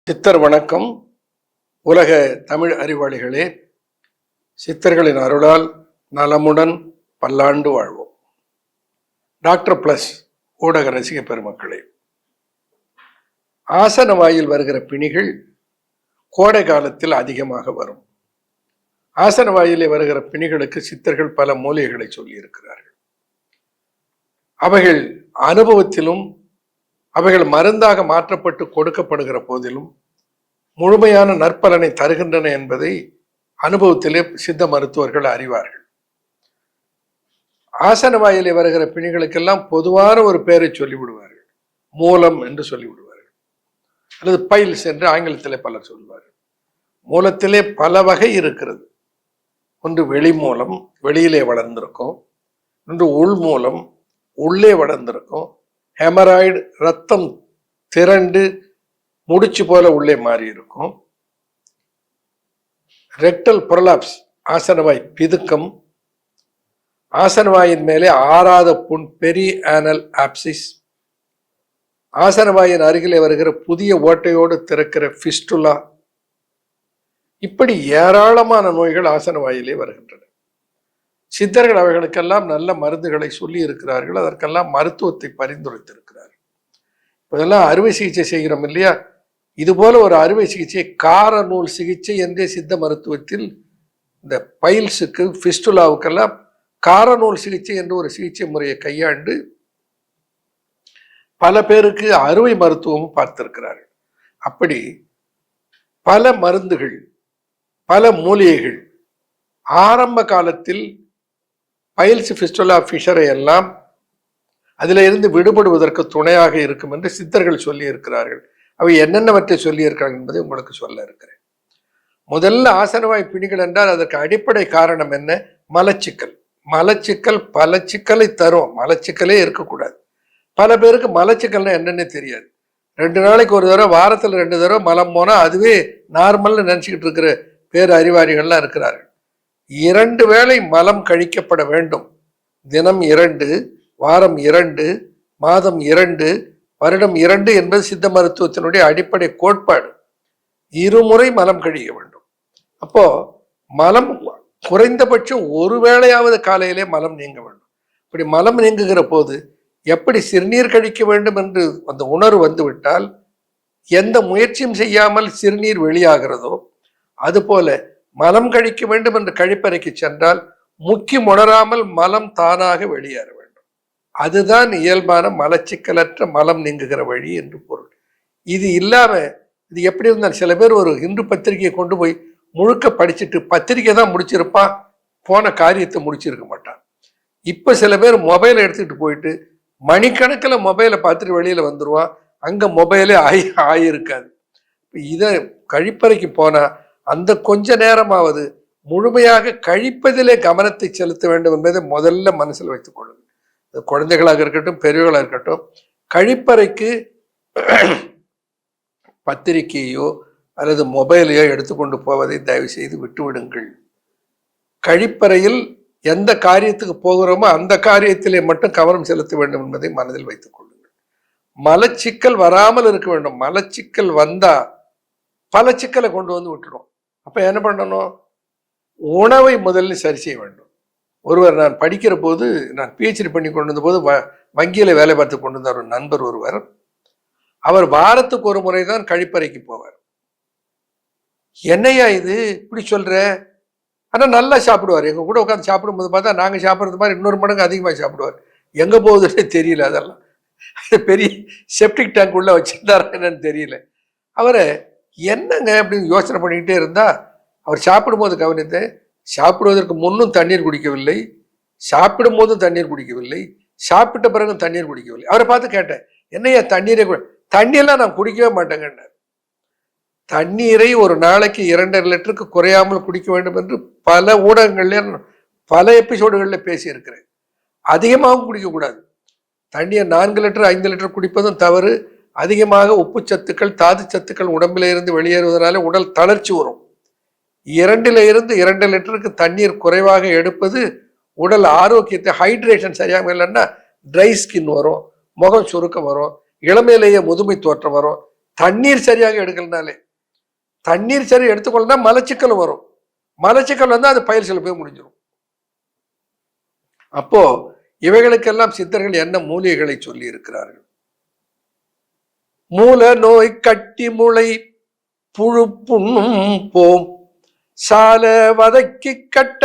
சித்தர் வணக்கம். உலக தமிழ் அறிவாளிகளே, சித்தர்களின் அருளால் நலமுடன் பல்லாண்டு வாழ்வோம். டாக்டர் பிளஸ் ஊடக ரசிக பெருமக்களே, ஆசன வாயில் வருகிற பிணிகள் கோடை காலத்தில் அதிகமாக வரும். ஆசன வாயிலே வருகிற பிணிகளுக்கு சித்தர்கள் பல மூலிகைகளை சொல்லி இருக்கிறார்கள். அவைகள் அனுபவத்திலும் அவைகள் மருந்தாக மாற்றப்பட்டு கொடுக்கப்படுகிற போதிலும் முழுமையான நற்பலனை தருகின்றன என்பதை அனுபவத்திலே சித்த மருத்துவர்கள் அறிவார்கள். ஆசன வாயிலே வருகிற பிணிகளுக்கெல்லாம் பொதுவான ஒரு பெயரை சொல்லிவிடுவார்கள். மூலம் என்று சொல்லிவிடுவார்கள், அல்லது பைல்ஸ் என்று ஆங்கிலத்திலே பலர் சொல்வார்கள். மூலத்திலே பல வகை இருக்கிறது. ஒன்று வெளி மூலம், வெளியிலே வளர்ந்திருக்கும். ஒன்று உள் மூலம், உள்ளே வளர்ந்திருக்கும். ஹெமராய்டு, ரத்தம் திரண்டு முடிச்சு போல உள்ளே மாறி இருக்கும். Rectal prolapse, ஆசனவாய் பிதுக்கம். ஆசனவாயின் மேலே ஆறாத புண், பெரி ஆனல் ஆப்சிஸ். ஆசனவாயின் அருகிலே வருகிற புதிய ஓட்டையோடு திறக்கிற ஃபிஸ்டுலா. இப்படி ஏராளமான நோய்கள் ஆசனவாயிலே வருகின்றன. சித்தர்கள் அவைகளுக்கெல்லாம் நல்ல மருந்துகளை சொல்லி இருக்கிறார்கள். அதற்கெல்லாம் மருத்துவத்தை பரிந்துரைத்திருக்கிறார்கள். இதெல்லாம் அறுவை சிகிச்சை செய்கிறோம் இல்லையா, இது போல ஒரு அறுவை சிகிச்சை கார நூல் சிகிச்சை என்றே சித்த மருத்துவத்தில் இந்த பைல்ஸுக்கு ஃபிஸ்டுலாவுக்கெல்லாம் கார நூல் சிகிச்சை என்று ஒரு சிகிச்சை முறையை கையாண்டு பல பேருக்கு அறுவை மருத்துவமும் பார்த்திருக்கிறார்கள். அப்படி பல மருந்துகள், பல மூலிகைகள் ஆரம்ப காலத்தில் பைல்ஸ், ஃபிஸ்டுலா, ஃபிஷரை எல்லாம் அதில் இருந்து விடுபடுவதற்கு துணையாக இருக்கும் என்று சித்தர்கள் சொல்லி இருக்கிறார்கள். அவை என்னென்னவற்றை சொல்லி இருக்கிறார்கள் என்பதை உங்களுக்கு சொல்ல இருக்கிறேன். முதல்ல ஆசனவாய் பிணிகள் என்றால் அதற்கு அடிப்படை காரணம் என்ன? மலச்சிக்கல். மலச்சிக்கல் பல சிக்கலை தரும். மலச்சிக்கலே இருக்கக்கூடாது. பல பேருக்கு மலச்சிக்கல்னா என்னன்னே தெரியாது. 2 நாளைக்கு ஒரு தடவை, வாரத்தில் 2 தடவை மலம் போனால் அதுவே நார்மல்னு நினச்சிக்கிட்டு இருக்கிற பேர் அறிவாளிகள்லாம் இருக்கிறார்கள். 2 வேளை மலம் கழிக்கப்பட வேண்டும். தினம் 2, வாரம் 2, மாதம் 2, வருடம் 2 என்பது சித்த மருத்துவத்தினுடைய அடிப்படை கோட்பாடு. 2 முறை மலம் கழிக்க வேண்டும். அப்போ மலம் குறைந்தபட்சம் 1 வேளையாவது காலையிலே மலம் நீங்க வேண்டும். இப்படி மலம் நீங்குகிற போது எப்படி சிறுநீர் கழிக்க வேண்டும் என்று அந்த உணர்வு வந்துவிட்டால் எந்த முயற்சியும் செய்யாமல் சிறுநீர் வெளியாகிறதோ அதுபோல மலம் கழிக்க வேண்டும் என்று கழிப்பறைக்கு சென்றால் முக்கி உணராமல் மலம் தானாக வெளியேற வேண்டும். அதுதான் இயல்பான மலச்சிக்கலற்ற மலம் நீங்குகிற வழி என்று பொருள். இது இல்லாம இது எப்படி இருந்தால் சில பேர் ஒரு இந்து பத்திரிகையை கொண்டு போய் முழுக்க படிச்சுட்டு பத்திரிகை தான் முடிச்சிருப்பான், போன காரியத்தை முடிச்சிருக்க மாட்டான். இப்ப சில பேர் மொபைலை எடுத்துட்டு போயிட்டு மணிக்கணக்கில் மொபைலை பார்த்துட்டு வெளியில வந்துருவான். அங்க மொபைலே ஆயிருக்காது. இதை கழிப்பறைக்கு போனா அந்த கொஞ்ச நேரமாவது முழுமையாக கழிப்பதிலே கவனத்தை செலுத்த வேண்டும் என்பதை முதல்ல மனசில் வைத்துக் கொள்ளுங்கள். குழந்தைகளாக இருக்கட்டும், பெரியவர்களாக இருக்கட்டும், கழிப்பறைக்கு பத்திரிகையோ அல்லது மொபைலையோ எடுத்துக்கொண்டு போவதை தயவு செய்து விட்டுவிடுங்கள். கழிப்பறையில் எந்த காரியத்துக்கு போகிறோமோ அந்த காரியத்திலே மட்டும் கவனம் செலுத்த வேண்டும் என்பதை மனதில் வைத்துக் கொள்ளுங்கள். மலச்சிக்கல் வராமல் இருக்க வேண்டும். மலச்சிக்கல் வந்தா பல சிக்கலை கொண்டு வந்து விட்டுடும். அப்ப என்ன பண்ணணும்? உணவை முதல்ல சரி செய்ய வேண்டும். ஒருவர், நான் படிக்கிற போது, நான் பிஹெச்டி பண்ணி கொண்டு வந்த போது வங்கியில வேலை பார்த்து கொண்டு வந்தார் ஒரு நண்பர் ஒருவர். அவர் வாரத்துக்கு ஒரு முறை தான் கழிப்பறைக்கு போவார். என்னையா இது இப்படி சொல்ற? ஆனா நல்லா சாப்பிடுவார். எங்க கூட உட்காந்து சாப்பிடும்போது பார்த்தா நாங்க சாப்பிட்றது மாதிரி 2 மடங்கு அதிகமாக சாப்பிடுவார். எங்க போகுதுன்னே தெரியல. அதெல்லாம் பெரிய செப்டிக் டேங்க் உள்ள வச்சிருந்தாரா என்னன்னு தெரியல. அவரை என்னங்க அப்படின்னு யோசனை பண்ணிக்கிட்டே இருந்தா அவர் சாப்பிடும்போது கவனித்து, சாப்பிடுவதற்கு முன்னும் தண்ணீர் குடிக்கவில்லை, சாப்பிடும் போதும் தண்ணீர் குடிக்கவில்லை, சாப்பிட்ட பிறகும் தண்ணீர் குடிக்கவில்லை. அவரை பார்த்து கேட்டேன், என்னையா தண்ணீரை? தண்ணியெல்லாம் நான் குடிக்கவே மாட்டேங்க. தண்ணீரை ஒரு நாளைக்கு 2.5 லிட்டருக்கு குறையாமல் குடிக்க வேண்டும் என்று பல ஊடகங்கள்ல பல எபிசோடுகளில் பேசியிருக்கிறேன். அதிகமாகவும் குடிக்கக்கூடாது. தண்ணியை 4 லிட்டர் 5 லிட்டர் குடிப்பதும் தவறு. அதிகமாக உப்பு சத்துக்கள், தாது சத்துக்கள் உடம்பில இருந்து வெளியேறுவதனால உடல் தளர்ச்சி வரும். 2 இருந்து 2 லிட்டருக்கு தண்ணீர் குறைவாக எடுப்பது உடல் ஆரோக்கியத்தை, ஹைட்ரேஷன் சரியாக இல்லைன்னா ட்ரை ஸ்கின் வரும், முகம் சுருக்கம் வரும், இளமையிலேயே முதுமை தோற்றம் வரும், தண்ணீர் சரியாக எடுக்கலனாலே, தண்ணீர் சரி எடுத்துக்கொள்ளனா மலச்சிக்கல் வரும். மலச்சிக்கல் வந்து அது பயிற்சியில் போய் முடிஞ்சிடும். அப்போ இவைகளுக்கெல்லாம் சித்தர்கள் என்ன மூலிகைகளை சொல்லி இருக்கிறார்கள்? மூல நோய் கட்டி முளை புழு புண்ணும் போம் சால வதக்கி கட்ட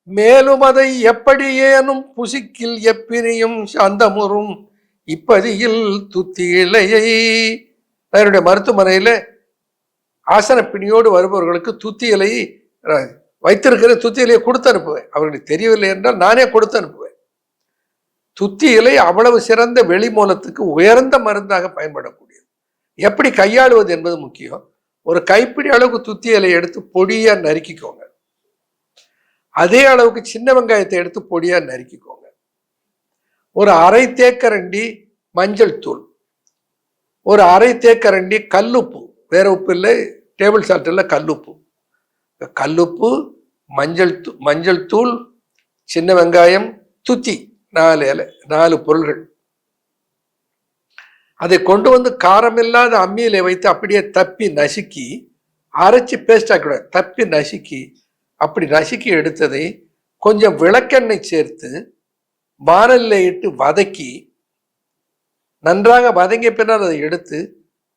மேலும் அதை எப்படி ஏனும் புசிக்கில் எப்பினியும் சாந்தமுறும் இப்பதியில் துத்தி இலையை. என்னுடைய மருத்துவமனையில ஆசன பிணியோடு வருபவர்களுக்கு துத்தி இலை வைத்திருக்கிற துத்தி இலையை கொடுத்து அனுப்புவேன். அவர்களுக்கு தெரியவில்லை என்றால் நானே கொடுத்து அனுப்புவேன். துத்தி இலை அவ்வளவு சிறந்த வெளி மூலத்துக்கு உயர்ந்த மருந்தாக பயன்படக்கூடியது. எப்படி கையாளுவது என்பது முக்கியம். ஒரு கைப்பிடி அளவுக்கு துத்தி இலையை எடுத்து பொடியா நறுக்கிக்கோங்க. அதே அளவுக்கு சின்ன வெங்காயத்தை எடுத்து பொடியா நறுக்கிக்கோங்க. ஒரு அரை தேக்கரண்டி மஞ்சள் தூள், ஒரு அரை தேக்கரண்டி கல்லுப்பு, வேற உப்பு இல்லை, டேபிள் சால்ட் இல்லை, கல்லுப்பு. கல்லுப்பு, மஞ்சள் தூள், சின்ன வெங்காயம், துத்தி, 4 இலை, 4 பொருள்கள். அதை கொண்டு வந்து காரமில்லாத அம்மியில வைத்து அப்படியே தப்பி நசுக்கி, அரைச்சி பேஸ்ட் ஆக்கிவிட, தப்பி நசுக்கி, அப்படி நசுக்கி எடுத்ததை கொஞ்சம் விளக்கெண்ணெய் சேர்த்து வானலில் இட்டு வதக்கி, நன்றாக வதங்கிய பின்னால் அதை எடுத்து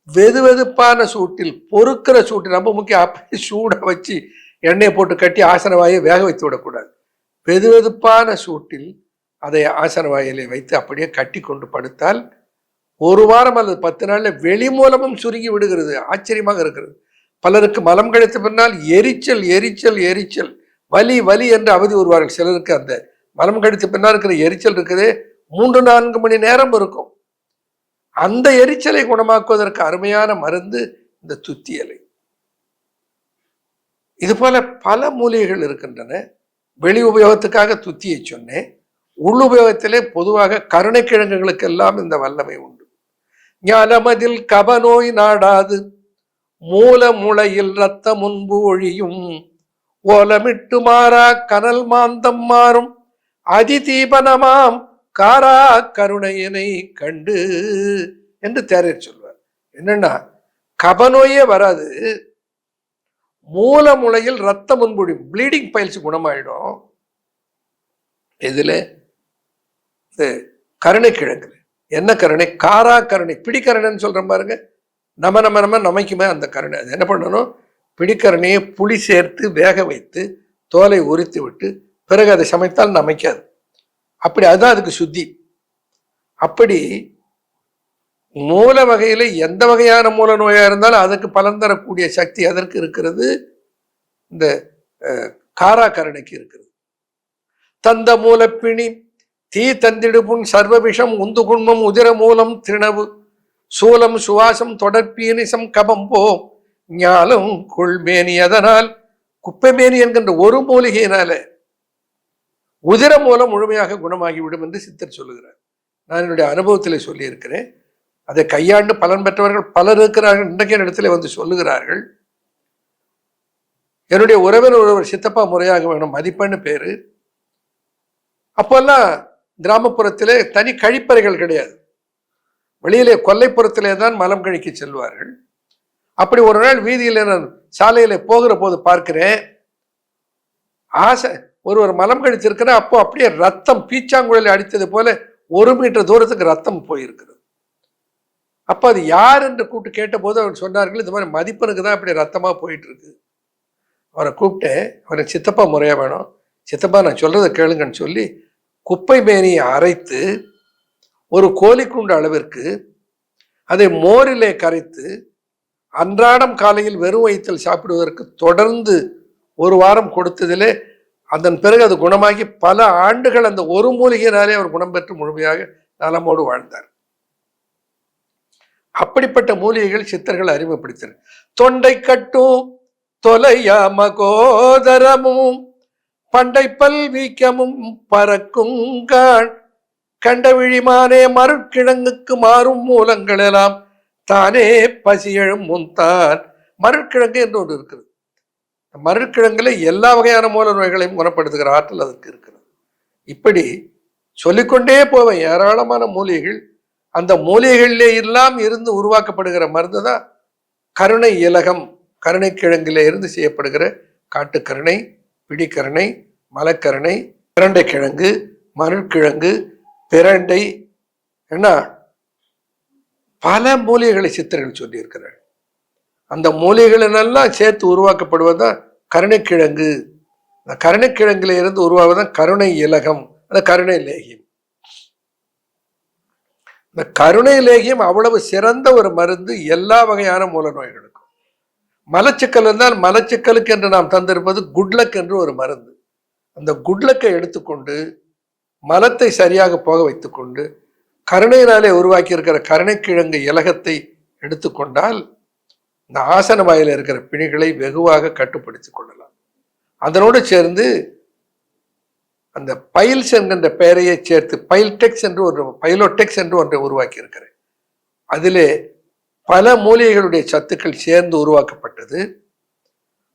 வெது வெதுப்பான சூட்டில், பொறுக்கிற சூட்டில், ரொம்ப முக்கியம், அப்படியே சூட வச்சு எண்ணெயை போட்டு கட்டி ஆசன வாயை வேக வைத்து விடக்கூடாது. வெது வெதுப்பான சூட்டில் அதை ஆசன வாயிலை வைத்து அப்படியே கட்டி கொண்டு படுத்தால் 1 வாரம் அல்லது 10 நாள்ல வெளி மூலமும் சுருங்கி விடுகிறது. ஆச்சரியமாக இருக்கிறது. பலருக்கு மலம் கழித்த பின்னால் எரிச்சல் எரிச்சல் எரிச்சல், வலி வலி என்று அவதி வருவார்கள். சிலருக்கு அந்த மலம் கழித்த பின்னால் இருக்கிற எரிச்சல் இருக்குதே 3-4 மணி நேரம் இருக்கும். அந்த எரிச்சலை குணமாக்குவதற்கு அருமையான மருந்து இந்த துத்தி இலை. இது போல பல மூலிகைகள் இருக்கின்றன. வெளி உபயோகத்துக்காக துத்தியை சொன்னேன். உள் உபயோகத்திலே பொதுவாக கருணைக்கிழங்குகளுக்கு எல்லாம் இந்த வல்லமை உண்டு. ஞானமதில் கபநோய் நாடாது மூல முளையில் இரத்த முன்பு ஒழியும் ஓலமிட்டு மாறா கனல் மாந்தம் மாறும் அதிதீபனமாம் காரா கருணையினை கண்டு என்று தேரர் சொல்வார். என்னன்னா, கபநோயே வராது, மூல முளையில் ரத்த முன்பொழி, ப்ளீடிங் பைல்ஸ் குணமாயிடும். இதுல கருணை கிழங்கு என்ன கருணை? காரா கருணை, பிடிக்கருணைன்னு சொல்றேன் பாருங்க, நம்ம நமைக்குமே அந்த கருணை. அது என்ன பண்ணணும்? பிடிக்கருணையை புளி சேர்த்து வேக வைத்து தோலை உரித்து விட்டு பிறகு அதை சமைத்தால் நமைக்காது. அப்படி அதுதான் அதுக்கு சுத்தி. அப்படி மூல வகையில எந்த வகையான மூல நோயா இருந்தாலும் அதுக்கு பலன் தரக்கூடிய சக்தி அதற்கு இருக்கிறது. இந்த காரா கருணைக்கு இருக்கிறது. தந்த மூலப்பிணி தீ தந்திடுபுண் சர்வ விஷம் உந்து குண்மம் உதிர மூலம் திணவு சூலம் சுவாசம் தொடர்பீனிசம் கபம் போ ஞாலம் கொள்மேனி. அதனால் குப்பைமேனி என்கின்ற ஒரு மூலிகையினால உதிர மூலம் முழுமையாக குணமாகிவிடும் என்று சித்தர் சொல்லுகிறார். நான் என்னுடைய அனுபவத்தில் சொல்லி இருக்கிறேன். அதை கையாண்டு பலன் பெற்றவர்கள் பலர் இருக்கிறார்கள். இன்றைக்கு இடத்துல வந்து சொல்லுகிறார்கள். என்னுடைய உறவினர் ஒருவர் சித்தப்பா முறையாக வேணும், மதிப்பெண்ணு பேரு. அப்போல்லாம் கிராமப்புறத்திலே தனி கழிப்பறைகள் கிடையாது. வெளியிலே கொல்லைப்புறத்திலே தான் மலம் கழிக்க செல்வார்கள். அப்படி ஒரு நாள் வீதியில் நான் சாலையில போகிற போது பார்க்கிறேன், ஒருவர் மலம் கழிச்சிருக்கிற. அப்போ அப்படியே ரத்தம் பீச்சாங்குழலை அடித்தது போல 1 மீட்டர் தூரத்துக்கு ரத்தம் போயிருக்கிறது. அப்ப அது யார் என்று கூப்பிட்டு கேட்ட போது அவர் சொன்னார்கள், இந்த மாதிரி மதிப்பனுக்கு தான் அப்படி ரத்தமா போயிட்டு இருக்கு. அவரை கூப்பிட்டு, அவரை சித்தப்பா முறையா வேணும், சித்தப்பா நான் சொல்றதை கேளுங்கன்னு சொல்லி குப்பை மேனியை அரைத்து ஒரு கோழிக்குண்டு அளவிற்கு அதை மோரிலே கரைத்து அன்றாடம் காலையில் வெறும் வயிற்றில் சாப்பிடுவதற்கு தொடர்ந்து 1 வாரம் கொடுத்ததிலே அதன் பிறகு அது குணமாகி பல ஆண்டுகள் அந்த ஒரு மூலிகையினாலே அவர் குணம் பெற்று முழுமையாக நலமோடு வாழ்ந்தார். அப்படிப்பட்ட மூலிகைகள் சித்தர்கள் அறிமுகப்படுத்தினர். தொண்டை கட்டும் தொலையாம கோதரமும் பண்டை பல் வீக்கமும் பறக்குங்கான் கண்டவிழிமானே மருட்கிழங்குக்கு மாறும் மூலங்கள் எல்லாம் தானே பசியழும் முன்தான். மருட்கிழங்கு என்று ஒன்று இருக்கிறது. மருட்கிழங்குல எல்லா வகையான மூல நோய்களையும் குணப்படுத்துகிற ஆற்றல் அதற்கு இருக்கிறது. இப்படி சொல்லிக்கொண்டே போவேன். ஏராளமான மூலிகைகள் அந்த மூலிகைகளிலே எல்லாம் இருந்து உருவாக்கப்படுகிற மருந்து தான் கருணை இலகம். கருணை கிழங்கிலே இருந்து செய்யப்படுகிற காட்டுக்கருணை, பிடிக்கருணை, மலக்கருணை, பிரண்டை கிழங்கு, மருட்கிழங்கு, பிரண்டை, என்ன பல மூலிகைகளை சித்தர்கள் சொல்லியிருக்கிறார். அந்த மூலிகைகளெல்லாம் சேர்த்து உருவாக்கப்படுவதுதான் கருணைக்கிழங்கு. அந்த கருணைக்கிழங்குல இருந்து உருவாவதுதான் கருணை இலகம், அந்த கருணை லேகியம். இந்த கருணை லேகியம் அவ்வளவு சிறந்த ஒரு மருந்து எல்லா வகையான மூல நோய்களுக்கும். மலச்சிக்கல் இருந்தால் மலச்சிக்கலுக்கு என்று நாம் தந்திருப்பது குட்லக் என்று ஒரு மருந்து. அந்த குட்லக்கை எடுத்துக்கொண்டு மலத்தை சரியாக போக வைத்துக்கொண்டு கருணையினாலே உருவாக்கி இருக்கிற கருணைக்கிழங்கு இலகத்தை எடுத்துக்கொண்டால் இந்த ஆசன வாயில இருக்கிற பிணிகளை வெகுவாக கட்டுப்படுத்திக் கொள்ளலாம். அதனோடு சேர்ந்து அந்த பைல்ஸ் என்கின்ற பெயரையை சேர்த்து பைல்டெக்ஸ் என்று பைலோடெக்ஸ் என்று ஒன்றை உருவாக்கி இருக்கிறேன். அதிலே பல மூலிகைகளுடைய சத்துக்கள் சேர்ந்து உருவாக்கப்பட்டது.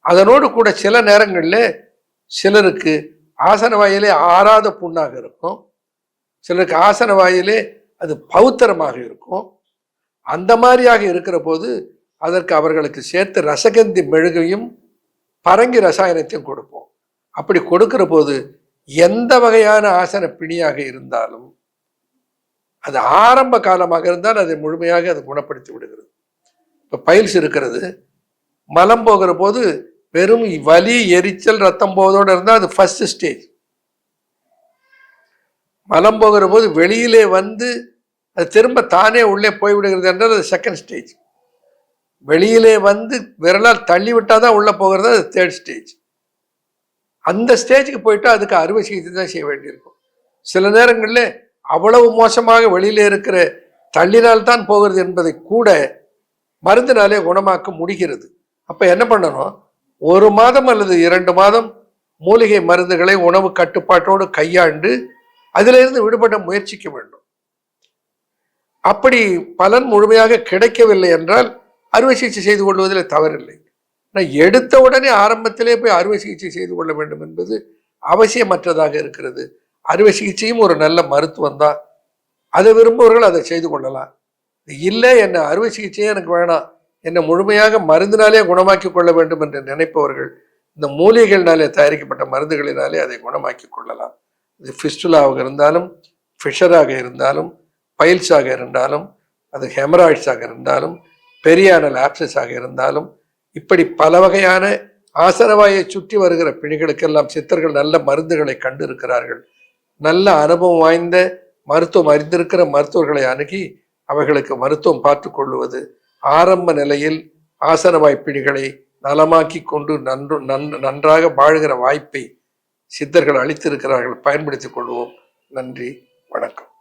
அதனோடு கூட சில நேரங்களில் சிலருக்கு ஆசன வாயிலே ஆறாத புண்ணாக இருக்கும், சிலருக்கு ஆசன வாயிலே அது பௌத்தரமாக இருக்கும். அந்த மாதிரியாக இருக்கிற போது அதற்கு அவர்களுக்கு சேர்த்து ரசகந்தி மெழுகையும் பரங்கி ரசாயனத்தையும் கொடுப்போம். அப்படி கொடுக்கிற போது எந்த வகையான ஆசன பிணியாக இருந்தாலும் அது ஆரம்ப காலமாக இருந்தால் அதை முழுமையாக அது குணப்படுத்தி விடுகிறது. இப்போ பைல்ஸ் இருக்கிறது, மலம் போகிற போது வெறும் வலி, எரிச்சல், ரத்தம் போவதோடு இருந்தால் அது ஃபர்ஸ்ட் ஸ்டேஜ். மலம் போகிற போது வெளியிலே வந்து அது திரும்ப தானே உள்ளே போய்விடுகிறது என்றால் அது செகண்ட் ஸ்டேஜ். வெளியிலே வந்து விரலால் தள்ளி விட்டால் தான் உள்ளே போகிறது, அது தேர்ட் ஸ்டேஜ். அந்த ஸ்டேஜுக்கு போயிட்டு அதுக்கு அறுவை சிகிச்சை தான் செய்ய வேண்டியிருக்கும். சில நேரங்களில் அவ்வளவு மோசமாக வெளியில இருக்கிற தள்ளினால் தான் போகிறது என்பதை கூட மருந்தினாலே குணமாக்க முடிகிறது. அப்ப என்ன பண்ணணும், 1 மாதம் அல்லது 2 மாதம் மூலிகை மருந்துகளை உணவு கட்டுப்பாட்டோடு கையாண்டு அதிலிருந்து விடுபட முயற்சிக்க வேண்டும். அப்படி பலன் முழுமையாக கிடைக்கவில்லை என்றால் அறுவை சிகிச்சை செய்து கொள்வதில் தவறில்லை. எடுத்த உடனே ஆரம்பத்திலே போய் அறுவை சிகிச்சை செய்து கொள்ள வேண்டும் என்பது அவசியமற்றதாக இருக்கிறது. அறுவை சிகிச்சையும் ஒரு நல்ல மருத்துவம் தான், அதை விரும்புவர்கள் அதை செய்து கொள்ளலாம். இல்லை, என்ன அறுவை சிகிச்சையே எனக்கு வேணாம், என்னை முழுமையாக மருந்தினாலே குணமாக்கி கொள்ள வேண்டும் என்று நினைப்பவர்கள் இந்த மூலிகைகளினாலே தயாரிக்கப்பட்ட மருந்துகளினாலே அதை குணமாக்கி கொள்ளலாம். இது ஃபிஸ்டுலாவாக இருந்தாலும், ஃபிஷராக இருந்தாலும், பைல்ஸாக இருந்தாலும், அது ஹெமராய்ட்ஸாக இருந்தாலும், பெரியானல் ஆப்சஸாக இருந்தாலும், இப்படி பல வகையான ஆசனவாயை சுற்றி வருகிற பிணிகளுக்கெல்லாம் சித்தர்கள் நல்ல மருந்துகளை கண்டு இருக்கிறார்கள். நல்ல அனுபவம் வாய்ந்த மருத்துவம் அறிந்திருக்கிற மருத்துவர்களை அணுகி அவைகளுக்கு மருத்துவம் பார்த்து கொள்வது, ஆரம்ப நிலையில் ஆசனவாய் பிணிகளை நலமாக்கி கொண்டு நன்றாக வாழ்கிற வாய்ப்பை சித்தர்கள் அளித்திருக்கிறார்கள். பயன்படுத்திக் கொள்வோம். நன்றி, வணக்கம்.